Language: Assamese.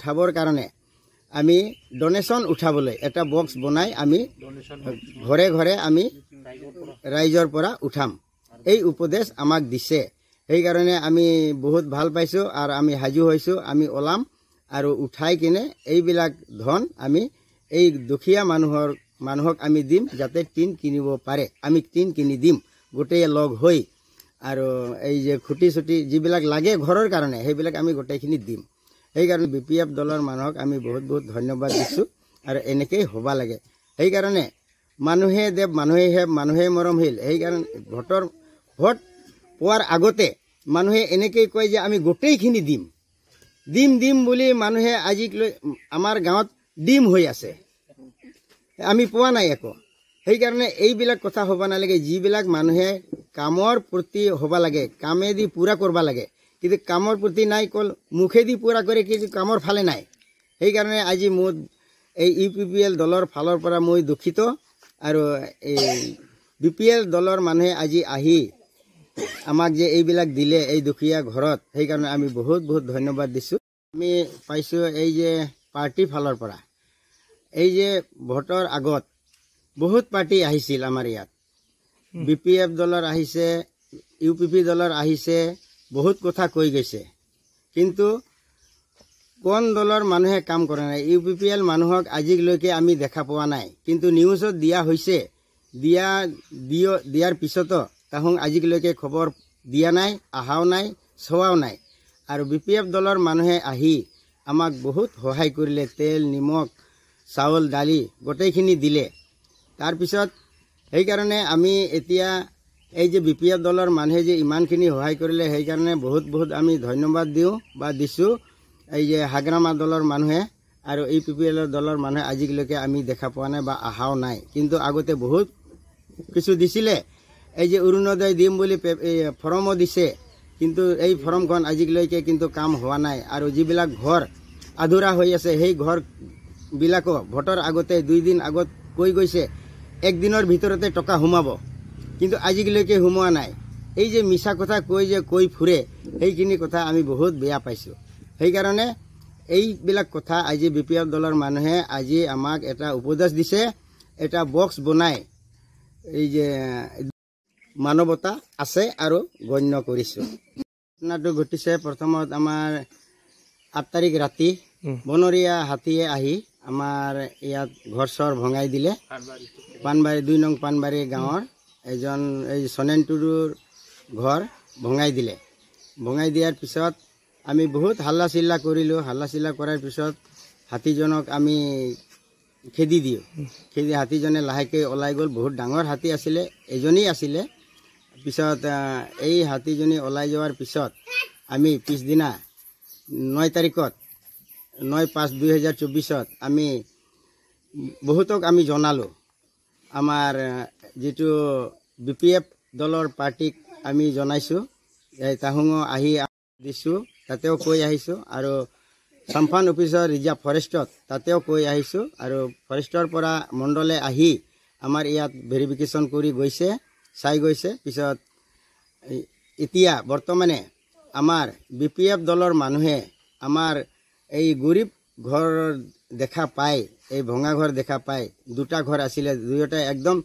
উঠাবৰ কাৰণে আমি ডোনেশ্যন উঠাবলৈ এটা বক্স বনাই আমি ঘৰে ঘৰে আমি ৰাইজৰ পৰা উঠাম এই উপদেশ আমাক দিছে সেইকাৰণে আমি বহুত ভাল পাইছোঁ আৰু আমি সাজু হৈছোঁ আমি ওলাম আৰু উঠাই কিনে এইবিলাক ধন আমি এই দুখীয়া মানুহক আমি দিম যাতে টিন কিনিব পাৰে আমি টিন কিনি দিম গোটেই লগ হৈ আৰু এই যে খুঁটি চুটি যিবিলাক লাগে ঘৰৰ কাৰণে সেইবিলাক আমি গোটেইখিনি দিম সেইকাৰণে BPF দলৰ মানুহক আমি বহুত বহুত ধন্যবাদ দিছোঁ আৰু এনেকেই হ'ব লাগে সেইকাৰণে মানুহে দেৱ মানুহে হেব মানুহে মৰমশীল সেইকাৰণে ভোট পোৱাৰ আগতে মানুহে এনেকৈ কয় যে আমি গোটেইখিনি দিম বুলি মানুহে আজিলৈ আমাৰ গাঁৱত ডিম হৈ আছে আমি পোৱা নাই একো সেইকাৰণে এইবিলাক কথা হ'ব নালাগে যিবিলাক মানুহে কামৰ প্ৰতি হ'ব লাগে কামেদি পূৰা কৰিব লাগে কিন্তু কামৰ প্ৰতি নাই কল মুখেদি পূৰা কৰে কিন্তু কামৰ ফালে নাই সেইকাৰণে আজি মোৰ এই UPPL দলৰ ফালৰ পৰা মই দুখিত আৰু এই BPL দলৰ মানুহে আজি আহি আমাক যে এইবিলাক দিলে এই দুখীয়া ঘৰত সেইকাৰণে আমি বহুত বহুত ধন্যবাদ দিছোঁ আমি পাইছোঁ এই যে পাৰ্টি ফালৰ পৰা এই যে ভোটৰ আগত বহুত পাৰ্টি আহিছিল আমাৰ ইয়াত BPF দলৰ আহিছে UPP দলৰ আহিছে বহুত কথা কৈ গৈছে কিন্তু কোন দলৰ মানুহে কাম কৰা নাই UPPL মানুহক আজিলৈকে আমি দেখা পোৱা নাই কিন্তু নিউজত দিয়া হৈছে দিয়াৰ পিছতো তাহোঁ আজিলৈকে খবৰ দিয়া নাই আহাও নাই চোৱাও নাই আৰু BPF দলৰ মানুহে আহি আমাক বহুত সহায় কৰিলে তেল নিমখ চাউল দালি গোটেইখিনি দিলে তাৰপিছত সেইকাৰণে আমি এতিয়া এই যে BPF দলৰ মানুহে যে ইমানখিনি সহায় কৰিলে সেইকাৰণে বহুত বহুত আমি ধন্যবাদ দিওঁ বা দিছোঁ এই যে হাগ্ৰামা দলৰ মানুহে আৰু UPPL দলৰ মানুহে আজিলৈকে আমি দেখা পোৱা নাই বা আহাও নাই কিন্তু আগতে বহুত কিছু দিছিলে এই যে অৰুণোদয় দিম বুলি ফৰ্মো দিছে কিন্তু এই ফৰ্মখন আজিলৈকে কিন্তু কাম হোৱা নাই আৰু যিবিলাক ঘৰ আধুৰা হৈ আছে সেই ঘৰবিলাকো ভোটৰ আগতে 2 দিন আগত কৈ গৈছে একদিনৰ ভিতৰতে টকা সোমাব কিন্তু আজিলৈকে সোমোৱা নাই এই যে মিছা কথা কৈ ফুৰে সেইখিনি কথা আমি বহুত বেয়া পাইছোঁ সেইকাৰণে এইবিলাক কথা আজি BPF দলৰ মানুহে আজি আমাক এটা উপদেশ দিছে এটা বক্স বনাই এই যে মানৱতা আছে আৰু গণ্য কৰিছোঁ ঘটনাটো ঘটিছে প্ৰথমত আমাৰ 8 তাৰিখ ৰাতি বনৰীয়া হাতীয়ে আহি আমাৰ ইয়াত ঘৰ চৰ ভঙাই দিলে পানবাৰী 2 নং পানবাৰী গাঁৱৰ এজন এই সনেন টুডুৰ ঘৰ ভঙাই দিয়াৰ পিছত আমি বহুত হাল্লা চিল্লা কৰিলোঁ হাল্লা চিল্লা কৰাৰ পিছত হাতীজনক আমি খেদি দিওঁ হাতীজনে লাহেকৈ ওলাই গ'ল বহুত ডাঙৰ হাতী আছিলে এজনেই আছিলে পিছত এই হাতীজনী ওলাই যোৱাৰ পিছত আমি পিছদিনা 9 তাৰিখত 9/5/2024 আমি বহুতক আমি জনালোঁ আমাৰ যেটো BPF দলৰ পাৰ্টিক আমি জনাইছোঁ তাহুঙো আহি দিছোঁ তাতেও কৈ আহিছোঁ আৰু সম্পান অফিচৰ ৰিজাৰ্ভ ফৰেষ্টত তাতেও কৈ আহিছোঁ আৰু ফৰেষ্টৰ পৰা মণ্ডলে আহি আমাৰ ইয়াত ভেৰিফিকেশ্যন কৰি গৈছে চাই গৈছে পিছত এতিয়া বৰ্তমানে আমাৰ BPF দলৰ মানুহে আমাৰ এই গৰীব ঘৰ দেখা পায় এই ভঙা ঘৰ দেখা পায় 2টা ঘৰ আছিলে দুয়োটা একদম